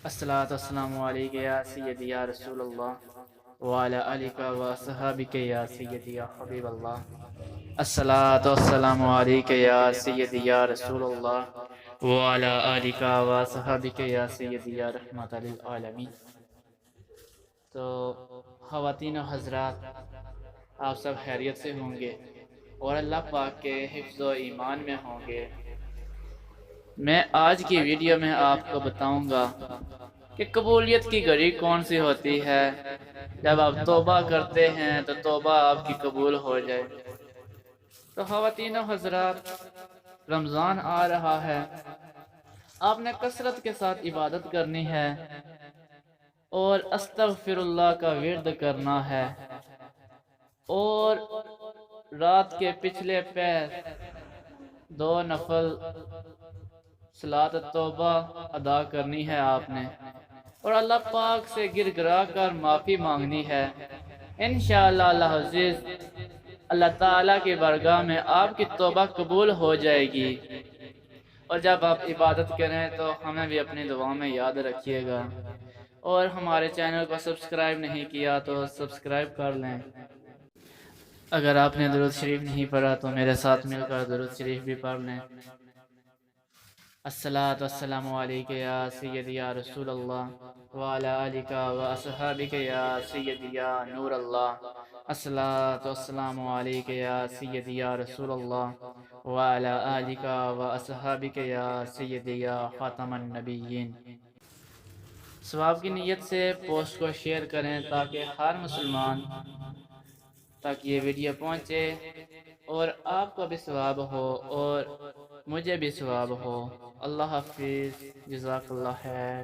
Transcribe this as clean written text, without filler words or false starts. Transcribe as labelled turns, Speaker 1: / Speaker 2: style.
Speaker 1: الصلاۃ والسلام علیکہ یا سیدی یا رسول اللہ وعلی آلک و صحابک یا سیدی یا حبیب اللہ۔ الصلاۃ والسلام علیکہ یا سیدی یا رسول اللہ وعلی آلک و صحابک یا سیدی یا رحمت للعالمین۔ تو خواتین و حضرات، آپ سب خیریت سے ہوں گے اور اللہ پاک کے حفظ و ایمان میں ہوں گے۔ میں آج کی ویڈیو میں آپ کو بتاؤں گا کہ قبولیت کی گھڑی کون سی ہوتی ہے۔ جب آپ توبہ کرتے ہیں تو توبہ آپ کی قبول ہو جائے۔ تو خواتین و حضرات، رمضان آ رہا ہے، آپ نے کثرت کے ساتھ عبادت کرنی ہے اور استغفر اللہ کا ورد کرنا ہے، اور رات کے پچھلے پہر 2 نفل صلاۃ توبہ ادا کرنی ہے آپ نے، اور اللہ پاک سے گر گرا کر معافی مانگنی ہے۔ انشاءاللہ اللہ عزیز اللہ تعالیٰ کی بارگاہ میں آپ کی توبہ قبول ہو جائے گی۔ اور جب آپ عبادت کریں تو ہمیں بھی اپنی دعا میں یاد رکھیے گا، اور ہمارے چینل کو سبسکرائب نہیں کیا تو سبسکرائب کر لیں۔ اگر آپ نے درود شریف نہیں پڑھا تو میرے ساتھ مل کر درود شریف بھی پڑھ لیں۔ الصلاۃ والسلام علیکہ یا سیدی یا رسول اللہ وعلی آلک و اصحابک یا سیدی یا نور اللہ۔ الصلاۃ والسلام علیکہ یا سیدی یا رسول اللہ وعلی آلک و اصحابک یا سیدی یا خاتم النبیین۔ ثواب کی نیت سے پوسٹ کو شیئر کریں تاکہ ہر مسلمان تک یہ ویڈیو پہنچے اور آپ کو بھی ثواب ہو اور مجھے بھی ثواب ہو۔ اللہ حافظ، جزاک اللہ خیر۔